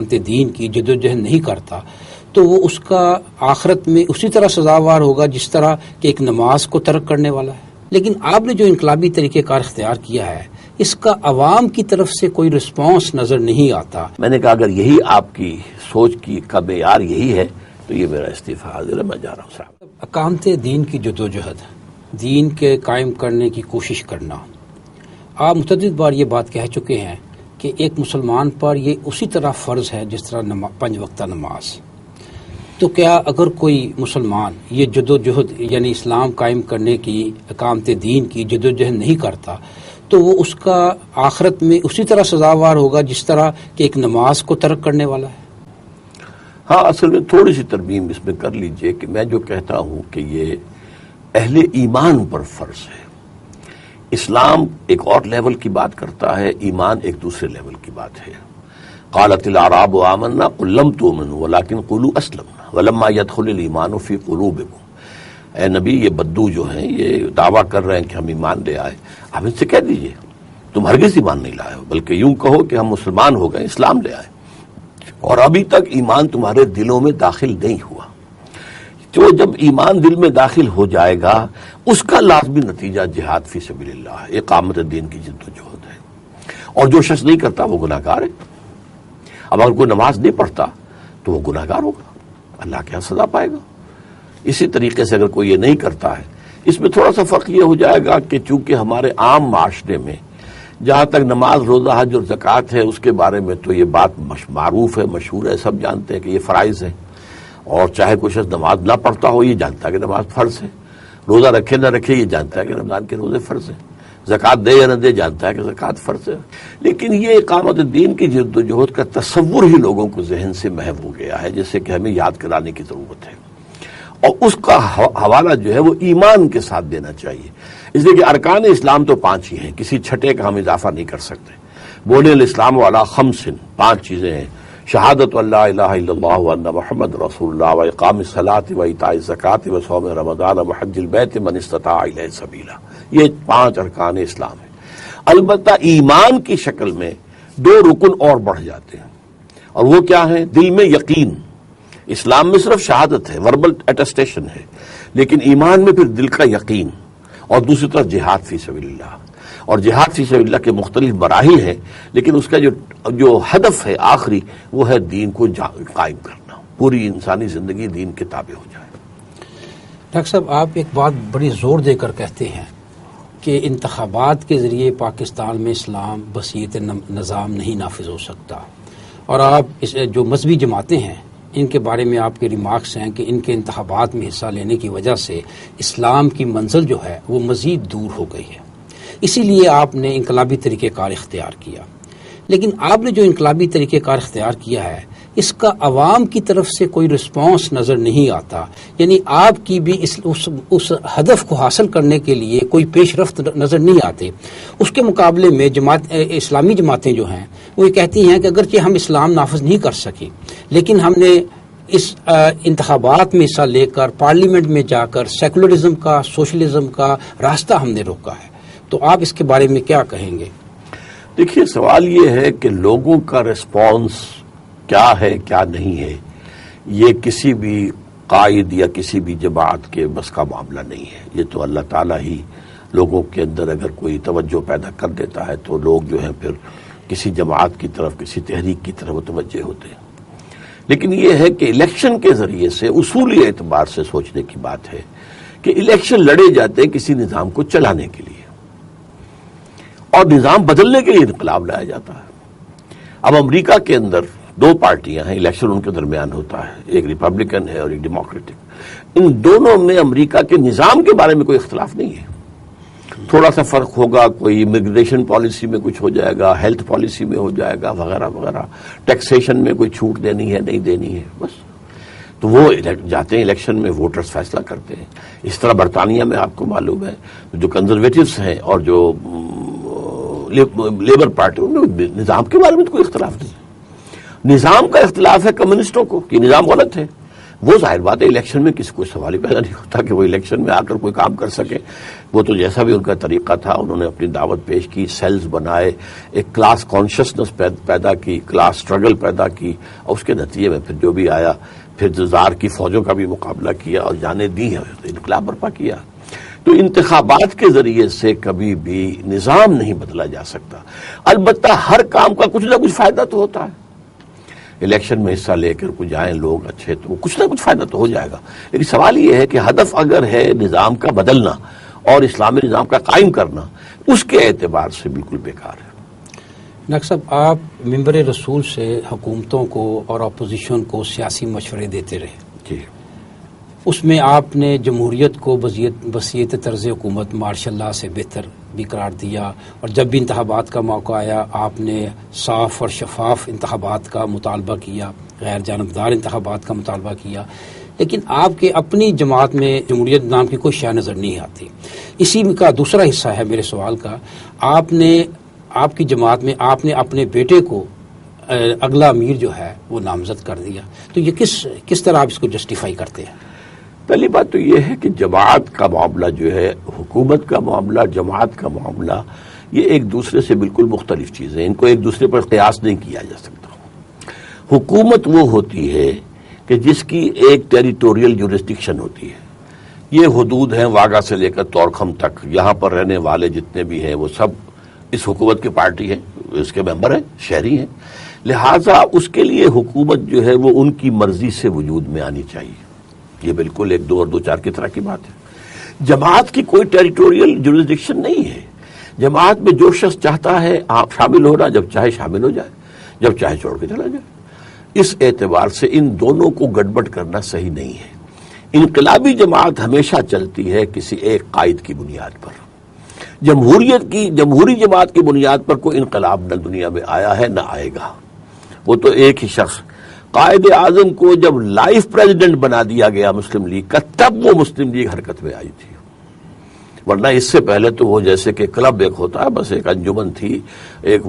دین کی جدوجہد نہیں کرتا تو وہ اس کا آخرت میں اسی طرح سزاوار ہوگا جس طرح کہ ایک نماز کو ترک کرنے والا ہے. لیکن آپ نے جو انقلابی طریقہ کار اختیار کیا ہے اس کا عوام کی طرف سے کوئی رسپانس نظر نہیں آتا. میں نے کہا اگر یہی آپ کی سوچ کی کا معیار یہی ہے تو یہ میرا استعفیٰ حاضر ہے، میں جا رہا ہوں صاحب. اقامت دین کی جدوجہد، دین کے قائم کرنے کی کوشش کرنا، آپ متعدد بار یہ بات کہہ چکے ہیں کہ ایک مسلمان پر یہ اسی طرح فرض ہے جس طرح 5 وقتہ نماز. تو کیا اگر کوئی مسلمان یہ جدوجہد یعنی اسلام قائم کرنے کی، اقامت دین کی جدوجہد نہیں کرتا تو وہ اس کا آخرت میں اسی طرح سزاوار ہوگا جس طرح کہ ایک نماز کو ترک کرنے والا ہے؟ ہاں، اصل میں تھوڑی سی ترمیم اس میں کر لیجئے کہ میں جو کہتا ہوں کہ یہ اہل ایمان پر فرض ہے. اسلام ایک اور لیول کی بات کرتا ہے، ایمان ایک دوسرے لیول کی بات ہے. قالت الاعراب آمنا قل لم تؤمنوا ولكن قولوا اسلمنا ولما يدخل الايمان في قلوبكم. اے نبی، یہ بدو جو ہیں یہ دعویٰ کر رہے ہیں کہ ہم ایمان لے آئے. آپ ان سے کہہ دیجئے تم ہرگز ایمان نہیں لائے ہو، بلکہ یوں کہو کہ ہم مسلمان ہو گئے، اسلام لے آئے، اور ابھی تک ایمان تمہارے دلوں میں داخل نہیں ہوا. تو جب ایمان دل میں داخل ہو جائے گا اس کا لازمی نتیجہ جہاد فی سبیل اللہ، اقامت دین کی جدوجہد ہے. اور جو شخص نہیں کرتا وہ گناہ گار ہے. اب اگر کوئی نماز نہیں پڑھتا تو وہ گناہ گار ہوگا، اللہ کے ہاں سزا پائے گا. اسی طریقے سے اگر کوئی یہ نہیں کرتا ہے، اس میں تھوڑا سا فرق یہ ہو جائے گا کہ چونکہ ہمارے عام معاشرے میں جہاں تک نماز، روزہ، حج اور زکوٰۃ ہے اس کے بارے میں تو یہ بات معروف ہے، مشہور ہے، سب جانتے ہیں کہ یہ فرائض ہیں. اور چاہے کوئی شخص نماز نہ پڑھتا ہو یہ جانتا ہے کہ نماز فرض ہے، روزہ رکھے نہ رکھے یہ جانتا ہے کہ رمضان کے روزے فرض ہیں، زکوٰۃ دے یا نہ دے جانتا ہے کہ زکوٰۃ فرض ہے. لیکن یہ اقامت دین کی جدوجہد کا تصور ہی لوگوں کو ذہن سے محو ہو گیا ہے، جیسے کہ ہمیں یاد کرانے کی ضرورت ہے. اور اس کا حوالہ جو ہے وہ ایمان کے ساتھ دینا چاہیے. اس لیے کہ ارکان اسلام تو 5 ہی ہیں، کسی چھٹے کا ہم اضافہ نہیں کر سکتے. بونے الاسلام والا 5 5 چیزیں ہیں: شہادت اللہ الہ الا اللہ وان محمد رسول اللہ واقام الصلاۃ وایتاء الزکوٰۃ وصوم رمضان وحج البیت من استطاع الیہ سبیلا. یہ 5 ارکان اسلام ہیں. البتہ ایمان کی شکل میں 2 رکن اور بڑھ جاتے ہیں، اور وہ کیا ہیں؟ دل میں یقین. اسلام میں صرف شہادت ہے، وربل اٹیسٹیشن ہے، لیکن ایمان میں پھر دل کا یقین. اور دوسری طرف جہاد فی سبیل اللہ. اور جہاد فی سبیل اللہ کے مختلف مراحل ہیں، لیکن اس کا جو ہدف ہے آخری وہ ہے دین کو قائم کرنا، پوری انسانی زندگی دین کے تابع ہو جائے. ڈاکٹر صاحب، آپ ایک بات بڑی زور دے کر کہتے ہیں کہ انتخابات کے ذریعے پاکستان میں اسلام بصیرت نظام نہیں نافذ ہو سکتا، اور آپ جو مذہبی جماعتیں ہیں ان کے بارے میں آپ کے ریمارکس ہیں کہ ان کے انتخابات میں حصہ لینے کی وجہ سے اسلام کی منزل جو ہے وہ مزید دور ہو گئی ہے، اسی لیے آپ نے انقلابی طریقہ کار اختیار کیا. لیکن آپ نے جو انقلابی طریقہ کار اختیار کیا ہے اس کا عوام کی طرف سے کوئی رسپانس نظر نہیں آتا، یعنی آپ کی بھی اس ہدف کو حاصل کرنے کے لیے کوئی پیش رفت نظر نہیں آتے. اس کے مقابلے میں اسلامی جماعتیں جو ہیں وہ یہ کہتی ہیں کہ اگرچہ ہم اسلام نافذ نہیں کر سکے لیکن ہم نے اس انتخابات میں حصہ لے کر پارلیمنٹ میں جا کر سیکولرزم کا، سوشلزم کا راستہ ہم نے روکا ہے. تو آپ اس کے بارے میں کیا کہیں گے؟ دیکھیے، سوال یہ ہے کہ لوگوں کا ریسپانس کیا ہے کیا نہیں ہے، یہ کسی بھی قائد یا کسی بھی جماعت کے بس کا معاملہ نہیں ہے. یہ تو اللہ تعالیٰ ہی لوگوں کے اندر اگر کوئی توجہ پیدا کر دیتا ہے تو لوگ جو ہیں پھر کسی جماعت کی طرف، کسی تحریک کی طرف متوجہ ہوتے ہیں. لیکن یہ ہے کہ الیکشن کے ذریعے سے اصولی اعتبار سے سوچنے کی بات ہے کہ الیکشن لڑے جاتے ہیں کسی نظام کو چلانے کے لیے، اور نظام بدلنے کے لیے انقلاب لایا جاتا ہے. اب امریکہ کے اندر 2 پارٹیاں ہیں، الیکشن ان کے درمیان ہوتا ہے، ایک ریپبلکن ہے اور ایک ڈیموکریٹک. ان دونوں میں امریکہ کے نظام کے بارے میں کوئی اختلاف نہیں ہے. تھوڑا سا فرق ہوگا، کوئی امیگریشن پالیسی میں کچھ ہو جائے گا، ہیلتھ پالیسی میں ہو جائے گا، وغیرہ وغیرہ، ٹیکسیشن میں کوئی چھوٹ دینی ہے نہیں دینی ہے، بس. تو وہ جاتے ہیں الیکشن میں، ووٹرز فیصلہ کرتے ہیں. اس طرح برطانیہ میں آپ کو معلوم ہے جو کنزرویٹوز ہیں اور جو لیبر پارٹی، ان میں نظام کے بارے میں تو کوئی اختلاف نہیں. نظام کا اختلاف ہے کمیونسٹوں کو کہ نظام غلط ہے، وہ ظاہر بات ہے الیکشن میں کسی کو سوال ہی پیدا نہیں ہوتا کہ وہ الیکشن میں آ کر کوئی کام کر سکے. وہ تو جیسا بھی ان کا طریقہ تھا انہوں نے اپنی دعوت پیش کی, سیلز بنائے, ایک کلاس کانشسنس پیدا کی, کلاس سٹرگل پیدا کی, اور اس کے نتیجے میں پھر جو بھی آیا, پھر زار کی فوجوں کا بھی مقابلہ کیا اور جانیں دی ہیں, انقلاب برپا کیا. تو انتخابات کے ذریعے سے کبھی بھی نظام نہیں بدلا جا سکتا. البتہ ہر کام کا کچھ نہ کچھ فائدہ تو ہوتا ہے. الیکشن میں حصہ لے کر کچھ جائیں لوگ اچھے تو کچھ نہ کچھ فائدہ تو ہو جائے گا. لیکن سوال یہ ہے کہ ہدف اگر ہے نظام کا بدلنا اور اسلامی نظام کا قائم کرنا, اس کے اعتبار سے بالکل بیکار ہے. ڈاکٹر صاحب, آپ ممبر رسول سے حکومتوں کو اور اپوزیشن کو سیاسی مشورے دیتے رہے. جی, اس میں آپ نے جمہوریت کو وصیت طرز حکومت مارشل لاء سے بہتر بھی قرار دیا, اور جب بھی انتخابات کا موقع آیا آپ نے صاف اور شفاف انتخابات کا مطالبہ کیا, غیر جانبدار انتخابات کا مطالبہ کیا. لیکن آپ کے اپنی جماعت میں جمہوریت نام کی کوئی شے نظر نہیں آتی. اسی کا دوسرا حصہ ہے میرے سوال کا, آپ کی جماعت میں آپ نے اپنے بیٹے کو اگلا امیر جو ہے وہ نامزد کر دیا. تو یہ کس طرح آپ اس کو جسٹیفائی کرتے ہیں؟ پہلی بات تو یہ ہے کہ جماعت کا معاملہ جو ہے, حکومت کا معاملہ, جماعت کا معاملہ, یہ ایک دوسرے سے بالکل مختلف چیزیں, ان کو ایک دوسرے پر قیاس نہیں کیا جا سکتا. حکومت وہ ہوتی ہے کہ جس کی ایک ٹیریٹوریل جورسڈکشن ہوتی ہے. یہ حدود ہیں واگا سے لے کر تورخم تک, یہاں پر رہنے والے جتنے بھی ہیں وہ سب اس حکومت کی پارٹی ہے, اس کے ممبر ہیں, شہری ہیں. لہٰذا اس کے لیے حکومت جو ہے وہ ان کی مرضی سے وجود میں آنی چاہیے. یہ بالکل ایک 2 اور 2 4 کی طرح کی بات ہے. جماعت کی کوئی ٹیریٹوریل جورسڈکشن نہیں ہے. جماعت میں جو شخص چاہتا ہے آپ شامل ہونا, جب چاہے شامل ہو جائے, جب چاہے چھوڑ کے چلا جائے. اس اعتبار سے ان دونوں کو گڑبڑ کرنا صحیح نہیں ہے. انقلابی جماعت ہمیشہ چلتی ہے کسی ایک قائد کی بنیاد پر. جمہوری جماعت کی بنیاد پر کوئی انقلاب نہ دنیا میں آیا ہے نہ آئے گا. وہ تو ایک ہی شخص, قائد اعظم کو جب لائف پریزیڈنٹ بنا دیا گیا مسلم لیگ کا, تب وہ مسلم لیگ حرکت میں آئی تھی. ورنہ اس سے پہلے تو وہ جیسے کہ کلب ایک ہوتا ہے, بس ایک انجمن تھی, ایک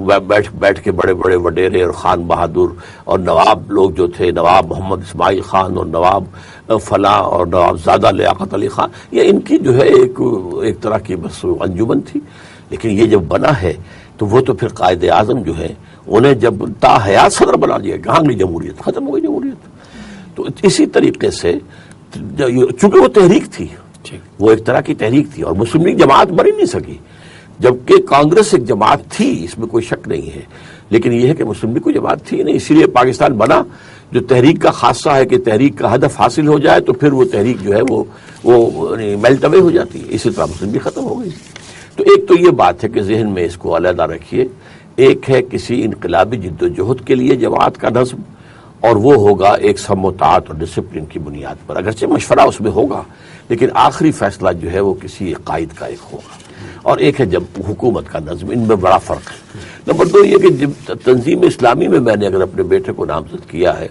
بیٹھ کے بڑے بڑے وڈیرے اور خان بہادر اور نواب لوگ جو تھے, نواب محمد اسماعیل خان اور نواب فلاں اور نواب زادہ لیاقت علی خان, یہ ان کی جو ہے ایک طرح کی بس انجمن تھی. لیکن یہ جب بنا ہے تو وہ تو پھر قائد اعظم جو ہے انہیں جب تا حیات صدر بنا دیا, کہاں گئی جمہوریت, ختم ہو گئی جمہوریت. تو اسی طریقے سے چونکہ وہ تحریک تھی, وہ ایک طرح کی تحریک تھی, اور مسلم لیگ جماعت بن ہی نہیں سکی, جبکہ کانگریس ایک جماعت تھی, اس میں کوئی شک نہیں ہے. لیکن یہ ہے کہ مسلم لیگ کوئی جماعت تھی نہیں, اسی لیے پاکستان بنا. جو تحریک کا خاصہ ہے کہ تحریک کا ہدف حاصل ہو جائے تو پھر وہ تحریک جو ہے وہ میلٹ اوے ہو جاتی ہے. اسی طرح مسلم لیگ ختم ہو گئی. تو ایک تو یہ بات ہے کہ ذہن میں اس کو علیحدہ رکھیے. ایک ہے کسی انقلابی جد و جہد کے لیے جماعت کا نظم, اور وہ ہوگا ایک سم و طاعت اور ڈسپلن کی بنیاد پر. اگرچہ مشورہ اس میں ہوگا لیکن آخری فیصلہ جو ہے وہ کسی قائد کا ایک ہوگا. اور ایک ہے جب حکومت کا نظم, ان میں بڑا فرق ہے. نمبر 2 یہ کہ تنظیم اسلامی میں میں نے اگر اپنے بیٹے کو نامزد کیا ہے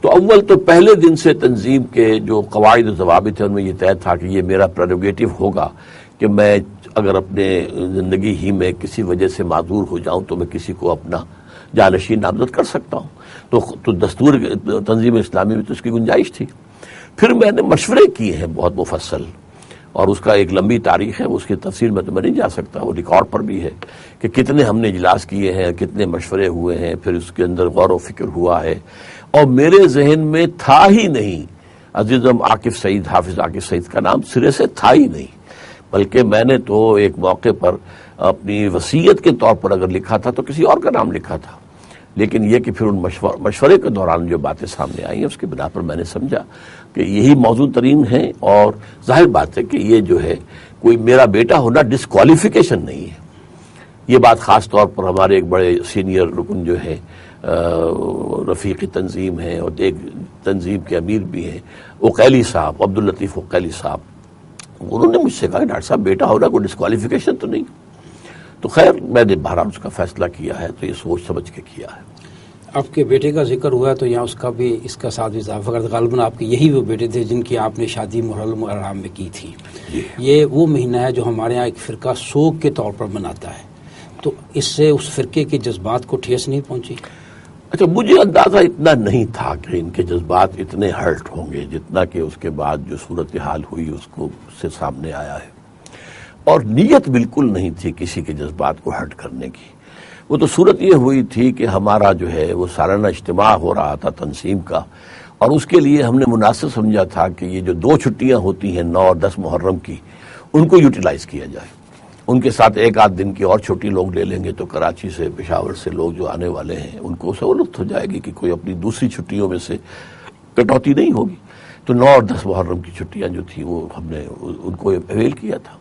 تو اول تو پہلے دن سے تنظیم کے جو قواعد و ضوابط ہیں ان میں یہ طے تھا کہ یہ میرا پریروگیٹو ہوگا کہ میں اگر اپنے زندگی ہی میں کسی وجہ سے معذور ہو جاؤں تو میں کسی کو اپنا جانشین نامزد کر سکتا ہوں. تو دستور تنظیم اسلامی میں تو اس کی گنجائش تھی. پھر میں نے مشورے کیے ہیں بہت مفصل, اور اس کا ایک لمبی تاریخ ہے, اس کی تفصیل میں تو میں نہیں جا سکتا, وہ ریکارڈ پر بھی ہے کہ کتنے ہم نے اجلاس کیے ہیں, کتنے مشورے ہوئے ہیں, پھر اس کے اندر غور و فکر ہوا ہے. اور میرے ذہن میں تھا ہی نہیں عزیزم عاکف سعید, حافظ عاکف سعید کا نام سرے سے تھا ہی نہیں, بلکہ میں نے تو ایک موقع پر اپنی وصیت کے طور پر اگر لکھا تھا تو کسی اور کا نام لکھا تھا. لیکن یہ کہ پھر ان مشورے کے دوران جو باتیں سامنے آئی ہیں اس کی بنا پر میں نے سمجھا کہ یہی موضوع ترین ہے. اور ظاہر بات ہے کہ یہ جو ہے کوئی میرا بیٹا ہونا ڈسکوالیفیکیشن نہیں ہے. یہ بات خاص طور پر ہمارے ایک بڑے سینئر رکن جو ہے رفیقی تنظیم ہے اور ایک تنظیم کے امیر بھی ہیں عقیلی صاحب, عبداللطیف عقیلی صاحب, انہوں نے مجھ سے کہا ڈاکٹر صاحب بیٹا ہونا کوئی ڈسکوالیفیکیشن تو نہیں. تو خیر میں نے بہرحال اس کا فیصلہ کیا ہے تو یہ سوچ سمجھ کے کیا ہے. آپ کے بیٹے کا ذکر ہوا تو یہاں اس کا بھی اس کا ساتھ بھی اضافہ کرتا, غالباً آپ کے یہی وہ بیٹے تھے جن کی آپ نے شادی محرم الحرام میں کی تھی. یہ وہ مہینہ ہے جو ہمارے یہاں ایک فرقہ سوگ کے طور پر مناتا ہے, تو اس سے اس فرقے کے جذبات کو ٹھیس نہیں پہنچی؟ اچھا، مجھے اندازہ اتنا نہیں تھا کہ ان کے جذبات اتنے ہرٹ ہوں گے جتنا کہ اس کے بعد جو صورتحال ہوئی اس کو سے سامنے آیا ہے. اور نیت بالکل نہیں تھی کسی کے جذبات کو ہرٹ کرنے کی. وہ تو صورت یہ ہوئی تھی کہ ہمارا جو ہے وہ سالانہ اجتماع ہو رہا تھا تنظیم کا، اور اس کے لیے ہم نے مناسب سمجھا تھا کہ یہ جو 2 چھٹیاں ہوتی ہیں 9 اور 10 محرم کی، ان کو یوٹیلائز کیا جائے. ان کے ساتھ 1 آدھ دن کی اور چھٹی لوگ لے لیں گے تو کراچی سے، پشاور سے لوگ جو آنے والے ہیں ان کو سہولت ہو جائے گی کہ کوئی اپنی دوسری چھٹیوں میں سے کٹوتی نہیں ہوگی. تو 9 اور 10 محرم کی چھٹیاں جو تھیں وہ ہم نے ان کو اویل کیا تھا.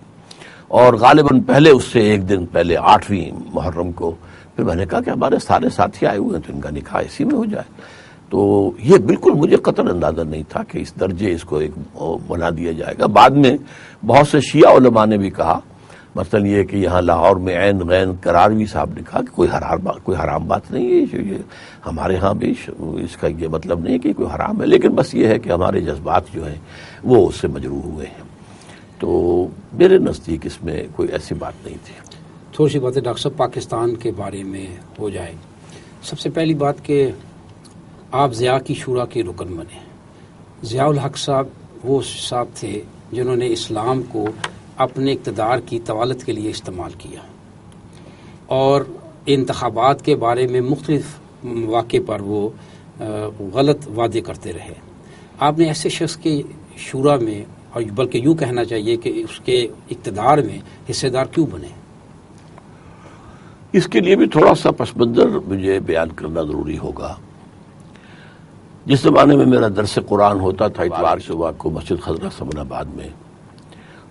اور غالباً پہلے اس سے 1 دن پہلے 8ویں محرم کو پھر میں نے کہا کہ ہمارے سارے ساتھی آئے ہوئے ہیں تو ان کا نکاح اسی میں ہو جائے. تو یہ بالکل مجھے قطعاً اندازہ نہیں تھا کہ اس درجے اس کو ایک بنا دیا جائے گا. بعد میں بہت سے شیعہ علماء نے بھی کہا، مثلا یہ کہ یہاں لاہور میں عین غین قراروی صاحب نے کہا کہ کوئی حرام بات نہیں ہے، یہ ہمارے ہاں بھی اس کا یہ مطلب نہیں کہ کوئی حرام ہے، لیکن بس یہ ہے کہ ہمارے جذبات جو ہیں وہ اس سے مجروح ہوئے ہیں. تو میرے نزدیک اس میں کوئی ایسی بات نہیں تھی. تھوڑی سی باتیں ڈاکٹر صاحب پاکستان کے بارے میں ہو جائے. سب سے پہلی بات کہ آپ ضیاء کی شورا کے رکن بنے. ضیاء الحق صاحب وہ صاحب تھے جنہوں نے اسلام کو اپنے اقتدار کی طوالت کے لیے استعمال کیا، اور انتخابات کے بارے میں مختلف مواقع پر وہ غلط وعدے کرتے رہے. آپ نے ایسے شخص کے شورا میں، اور بلکہ یوں کہنا چاہیے کہ اس کے اقتدار میں حصہ دار کیوں بنے؟ اس کے لیے بھی تھوڑا سا پس منظر مجھے بیان کرنا ضروری ہوگا. جس زمانے میں میرا درس قرآن ہوتا تھا اتوار صبح کو مسجد خضرہ سمن آباد میں،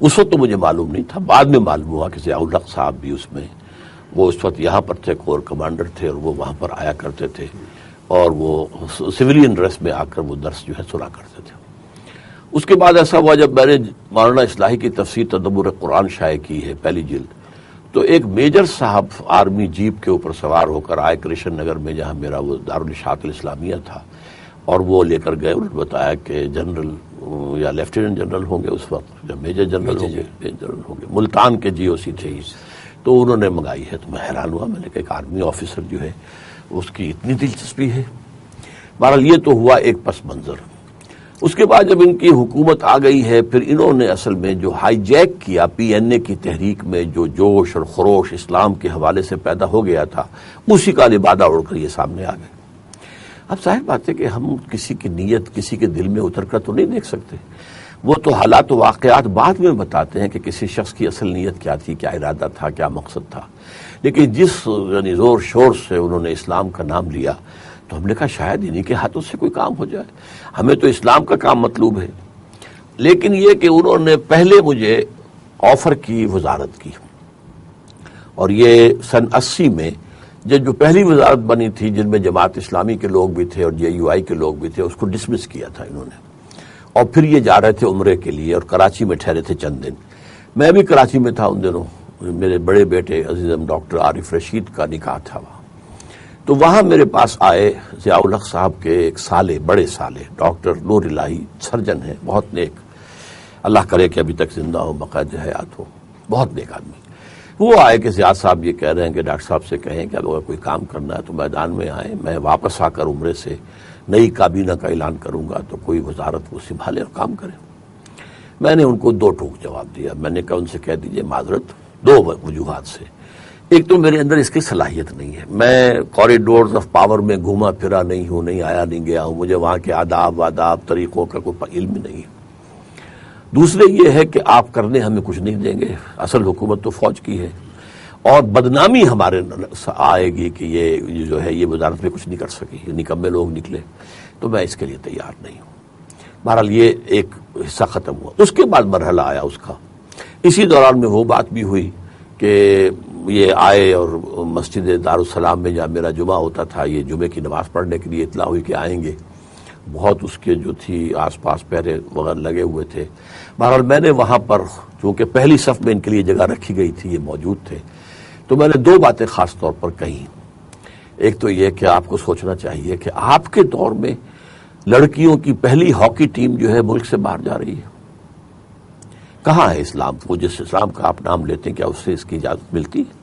اس وقت تو مجھے معلوم نہیں تھا. بعد میں معلوم ہوا کہ ضیاء الحق صاحب بھی اس میں، وہ اس وقت یہاں پر تھے، کور کمانڈر تھے، اور وہ وہاں پر آیا کرتے تھے، اور وہ سویلین ڈریس میں آ کر وہ درس جو ہے سنا کرتے تھے. اس کے بعد ایسا ہوا جب میں نے مولانا اصلاحی کی تفسیر تدبر قرآن شائع کی ہے پہلی جلد، تو ایک میجر صاحب آرمی جیپ کے اوپر سوار ہو کر آئے کرشن نگر میں جہاں میرا وہ دارالاشاعت الاسلامیہ تھا، اور وہ لے کر گئے. انہوں نے بتایا کہ جنرل یا لیفٹیننٹ جنرل ہوں گے اس وقت، یا میجر جنرل ہوں گے، ملتان کے GOC تھے. تو انہوں نے منگائی ہے. تو میں حیران ہوا، میں نے کہا ایک آرمی آفیسر جو ہے اس کی اتنی دلچسپی ہے. بہرحال یہ تو ہوا ایک پس منظر. اس کے بعد جب ان کی حکومت آ گئی ہے، پھر انہوں نے اصل میں جو ہائی جیک کیا PNA کی تحریک میں، جو جوش اور خروش اسلام کے حوالے سے پیدا ہو گیا تھا، اسی کا لبادہ اڑ کر یہ سامنے آ گئے. اب ظاہر بات ہے کہ ہم کسی کی نیت کسی کے دل میں اتر کر تو نہیں دیکھ سکتے. وہ تو حالات و واقعات بعد میں بتاتے ہیں کہ کسی شخص کی اصل نیت کیا تھی، کیا ارادہ تھا، کیا مقصد تھا. لیکن جس یعنی زور شور سے انہوں نے اسلام کا نام لیا، تو ہم نے کہا شاید انہی کے ہاتھوں سے کوئی کام ہو جائے. ہمیں تو اسلام کا کام مطلوب ہے. لیکن یہ کہ انہوں نے پہلے مجھے آفر کی وزارت کی، اور یہ سن 80 میں جو پہلی وزارت بنی تھی، جن میں جماعت اسلامی کے لوگ بھی تھے اور JUI کے لوگ بھی تھے، اس کو ڈسمس کیا تھا انہوں نے. اور پھر یہ جا رہے تھے عمرے کے لیے، اور کراچی میں ٹھہرے تھے چند دن. میں بھی کراچی میں تھا ان دنوں. میرے بڑے بیٹے عزیزم ڈاکٹر عارف رشید کا نکاح تھا وہاں. تو وہاں میرے پاس آئے ضیاء الحق صاحب کے ایک سالے، بڑے سالے ڈاکٹر نور الہی، سرجن ہیں، بہت نیک، اللہ کرے کہ ابھی تک زندہ ہو، بقید حیات ہو، بہت نیک آدمی. وہ آئے کہ ضیاء صاحب یہ کہہ رہے ہیں کہ ڈاکٹر صاحب سے کہیں کہ اگر کوئی کام کرنا ہے تو میدان میں آئیں، میں واپس آ کر عمرے سے نئی کابینہ کا اعلان کروں گا تو کوئی وزارت وہ سنبھالے اور کام کرے. میں نے ان کو 2 ٹوک جواب دیا. میں نے کہا ان سے کہہ دیجئے معذرت 2 وجوہات سے. ایک تو میرے اندر اس کی صلاحیت نہیں ہے، میں کوریڈورز آف پاور میں گھوما پھرا نہیں ہوں، نہیں آیا نہیں گیا ہوں، مجھے وہاں کے آداب واداب طریقوں کا کوئی علم نہیں ہے. دوسرے یہ ہے کہ آپ کرنے ہمیں کچھ نہیں دیں گے، اصل حکومت تو فوج کی ہے، اور بدنامی ہمارے آئے گی کہ یہ جو ہے یہ وزارت میں کچھ نہیں کر سکی، یہ نکمے لوگ نکلے. تو میں اس کے لیے تیار نہیں ہوں. بہرحال یہ ایک حصہ ختم ہوا. اس کے بعد مرحلہ آیا اس کا. اسی دوران میں وہ بات بھی ہوئی کہ یہ آئے اور مسجد دارالسلام میں جہاں میرا جمعہ ہوتا تھا، یہ جمعے کی نماز پڑھنے کے لیے اطلاع ہوئی کہ آئیں گے. بہت اس کے جو تھی آس پاس پہرے وغیرہ لگے ہوئے تھے. بہرحال میں نے وہاں پر چونکہ پہلی صف میں ان کے لیے جگہ رکھی گئی تھی، یہ موجود تھے، تو میں نے 2 باتیں خاص طور پر کہیں. ایک تو یہ کہ آپ کو سوچنا چاہیے کہ آپ کے دور میں لڑکیوں کی پہلی ہاکی ٹیم جو ہے ملک سے باہر جا رہی ہے. کہاں ہے اسلام کو جس اسلام کا آپ نام لیتے ہیں، کیا اس سے اس کی اجازت ملتی ہے؟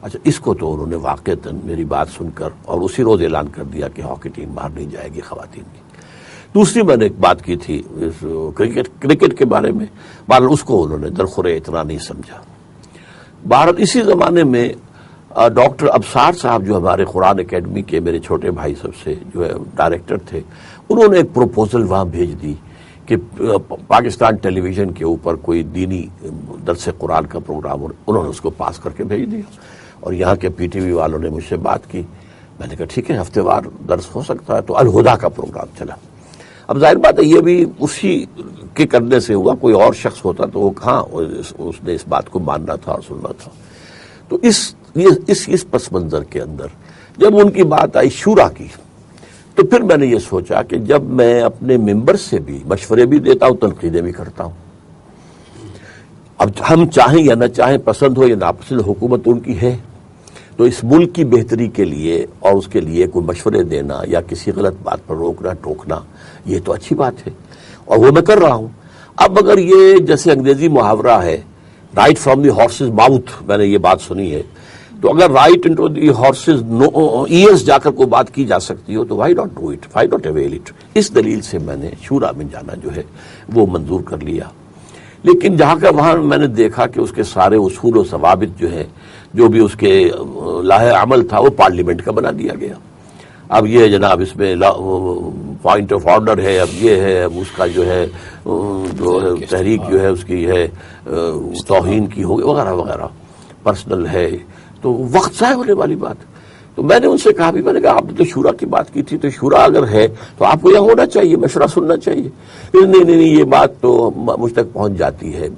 اچھا اس کو تو انہوں نے واقعتاً میری بات سن کر اور اسی روز اعلان کر دیا کہ ہاکی ٹیم باہر نہیں جائے گی خواتین کی. دوسری میں نے ایک بات کی تھی کرکٹ کے بارے میں، بہرحال اس کو انہوں نے درخورے اتنا نہیں سمجھا. بہرحال اسی زمانے میں ڈاکٹر ابصار صاحب جو ہمارے قرآن اکیڈمی کے میرے چھوٹے بھائی سب سے جو ہے ڈائریکٹر تھے، انہوں نے ایک پروپوزل وہاں بھیج دی کہ پاکستان ٹیلی ویژن کے اوپر کوئی دینی درس قرآن کا پروگرام، انہوں نے اس کو پاس کر کے بھیج دیا. اور یہاں کے پی ٹی وی والوں نے مجھ سے بات کی، میں نے کہا ٹھیک ہے ہفتے وار درس ہو سکتا ہے. تو الہدا کا پروگرام چلا. اب ظاہر بات ہے یہ بھی اسی کے کرنے سے ہوا، کوئی اور شخص ہوتا تو وہ کہاں اس نے اس بات کو ماننا تھا اور سننا تھا. تو اس پس منظر کے اندر جب ان کی بات آئی شورا کی، تو پھر میں نے یہ سوچا کہ جب میں اپنے ممبر سے بھی مشورے بھی دیتا ہوں، تنقیدیں بھی کرتا ہوں، اب ہم چاہیں یا نہ چاہیں، پسند ہو یا ناپسند، حکومت ان کی ہے، تو اس ملک کی بہتری کے لیے اور اس کے لیے کوئی مشورے دینا یا کسی غلط بات پر روکنا ٹوکنا یہ تو اچھی بات ہے، اور وہ میں کر رہا ہوں. اب اگر یہ جیسے انگریزی محاورہ ہے right from the horse's mouth, میں نے یہ بات سنی ہے، تو اگر right into the horse's ears جا کر کوئی بات کی جا سکتی ہو تو why not do it, why not avail it. اس دلیل سے میں نے شورا میں جانا جو ہے وہ منظور کر لیا. لیکن جہاں کا وہاں میں نے دیکھا کہ اس کے سارے اصول و ضوابط جو ہے، جو بھی اس کے لاہ عمل تھا، وہ پارلیمنٹ کا بنا دیا گیا. اب یہ جناب اس میں پوائنٹ آف آرڈر ہے، اب یہ ہے، اب اس کا جو ہے تحریک جو ہے اس کی ہے توہین کی ہوگی وغیرہ وغیرہ، پرسنل ہے، تو وقت ضائع ہونے والی بات. تو میں نے ان سے کہا بھی، میں نے کہا آپ نے تو شورا کی بات کی تھی، تو شورا اگر ہے تو آپ کو یہاں ہونا چاہیے، مشورہ سننا چاہیے. نہیں یہ بات تو مجھ تک پہنچ جاتی ہے،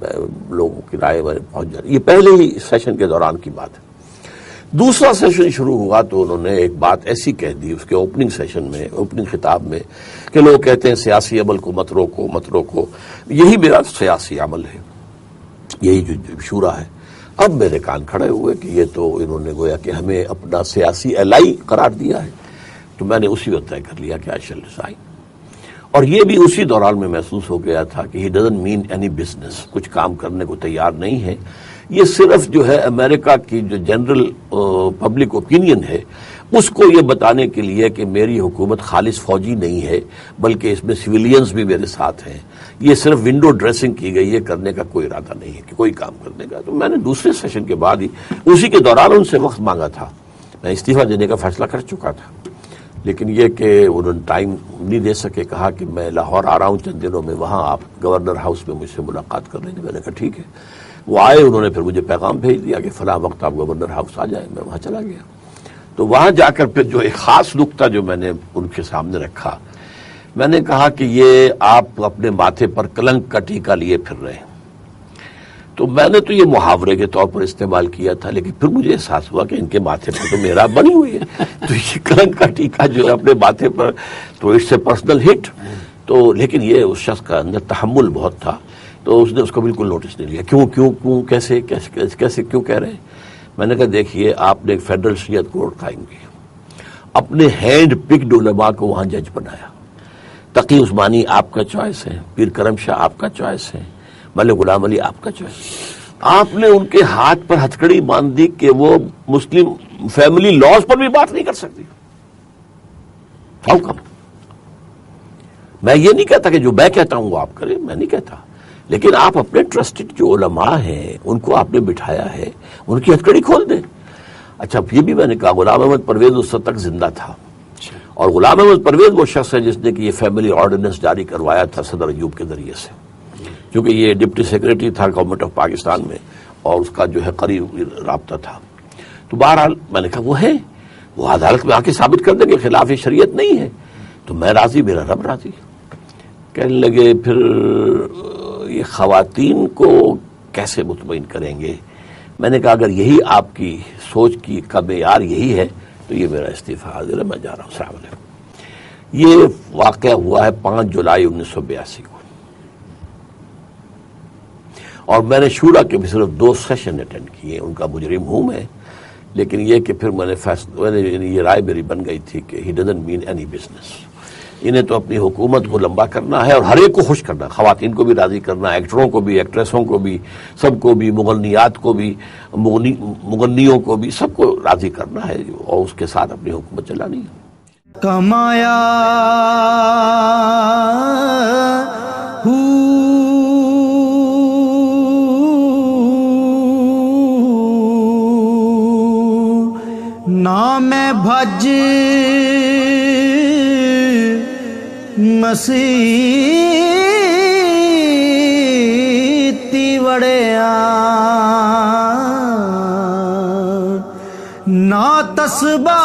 لوگوں کی رائے پہنچ جاتی ہے. یہ پہلے ہی سیشن کے دوران کی بات ہے. دوسرا سیشن شروع ہوا تو انہوں نے ایک بات ایسی کہہ دی اس کے اوپننگ سیشن میں، اوپننگ خطاب میں، کہ لوگ کہتے ہیں سیاسی عمل کو مت روکو مت روکو. یہی میرا سیاسی عمل ہے، یہی جو شورا ہے. اب میرے کان کھڑے ہوئے کہ یہ تو انہوں نے گویا کہ ہمیں اپنا سیاسی الائی قرار دیا ہے. تو میں نے اسی وقت طے کر لیا کہ آئی شل ریزائن. اور یہ بھی اسی دوران میں محسوس ہو گیا تھا کہ he doesn't mean any business, کچھ کام کرنے کو تیار نہیں ہے. یہ صرف جو ہے امریکہ کی جو جنرل پبلک اوپینین ہے اس کو یہ بتانے کے لیے کہ میری حکومت خالص فوجی نہیں ہے، بلکہ اس میں سویلینز بھی میرے ساتھ ہیں. یہ صرف ونڈو ڈریسنگ کی گئی ہے، کرنے کا کوئی ارادہ نہیں ہے کہ کوئی کام کرنے کا. تو میں نے دوسرے سیشن کے بعد ہی اسی کے دوران ان سے وقت مانگا تھا. میں استعفیٰ دینے کا فیصلہ کر چکا تھا، لیکن یہ کہ انہوں نے ٹائم نہیں دے سکے. کہا کہ میں لاہور آ رہا ہوں چند دنوں میں، وہاں آپ گورنر ہاؤس میں مجھ سے ملاقات کر لیں گے. میں نے کہا ٹھیک ہے. وہ آئے، انہوں نے پھر مجھے پیغام بھیج دیا کہ فلاں وقت آپ گورنر ہاؤس آ جائیں. میں وہاں چلا گیا. تو وہاں جا کر پھر جو ایک خاص نقطہ جو میں نے ان کے سامنے رکھا، میں نے کہا کہ یہ آپ اپنے ماتھے پر کلنک کا ٹیکا لیے پھر رہے ہیں. تو میں نے تو یہ محاورے کے طور پر استعمال کیا تھا، لیکن پھر مجھے احساس ہوا کہ ان کے ماتھے پر تو میرا بنی ہوئی ہے، تو یہ کلنک کا ٹیکا جو ہے اپنے ماتھے پر، تو اس سے پرسنل ہٹ. تو لیکن یہ اس شخص کا اندر تحمل بہت تھا، تو اس نے اس کو بالکل نوٹس نہیں لیا. کیوں کیسے کیوں کہہ رہے ہیں؟ میں نے کہا دیکھیے آپ نے ایک فیڈرل شریعت کورٹ قائم کی، اپنے ہینڈ پکڈ علماء کو وہاں جج بنایا. تقی عثمانی آپ کا چوائس ہے، پیر کرم شاہ آپ کا چوائس ہے، ملک غلام علی آپ کا چوائس. آپ نے ان کے ہاتھ پر ہتھکڑی باندھ دی کہ وہ مسلم فیملی لاز پر بھی بات نہیں کر سکتی. How come? میں یہ نہیں کہتا کہ جو میں کہتا ہوں وہ آپ کریں، میں نہیں کہتا، لیکن آپ اپنے ٹرسٹڈ جو علماء ہیں ان کو آپ نے بٹھایا ہے، ان کی ہتھکڑی کھول دیں. اچھا یہ بھی میں نے کہا غلام احمد پرویز اس وقت تک زندہ تھا، اور غلام احمد پرویز وہ شخص ہے جس نے کہ یہ فیملی آرڈیننس جاری کروایا تھا صدر ایوب کے ذریعے سے، کیونکہ یہ ڈپٹی سیکرٹری تھا گورنمنٹ آف پاکستان میں اور اس کا جو ہے قریب رابطہ تھا. تو بہرحال میں نے کہا وہ ہے، وہ عدالت میں آ کے ثابت کر دیں کہ خلاف شریعت نہیں ہے. تو میں راضی، میرا رب راضی. کہنے لگے پھر یہ خواتین کو کیسے مطمئن کریں گے؟ میں نے کہا اگر یہی آپ کی سوچ کی کا معیار یہی ہے تو یہ میرا استعفیٰ حاضر ہے، میں جا رہا ہوں. السلام علیکم. یہ واقعہ ہوا ہے 5 جولائی 1982 کو، اور میں نے شورا کے بھی صرف 2 سیشن اٹینڈ کیے. ان کا مجرم ہوں میں، لیکن یہ کہ پھر میں نے یہ رائے میری بن گئی تھی کہ he doesn't mean any business. انہیں تو اپنی حکومت کو لمبا کرنا ہے اور ہر ایک کو خوش کرنا، خواتین کو بھی راضی کرنا، ایکٹروں کو بھی، ایکٹریسوں کو بھی، سب کو بھی، مغنیات کو بھی، مغنیوں کو بھی، سب کو راضی کرنا ہے اور اس کے ساتھ اپنی حکومت چلانی ہے۔ کمایا نام بھج مسیتی وڑیا نا تسبا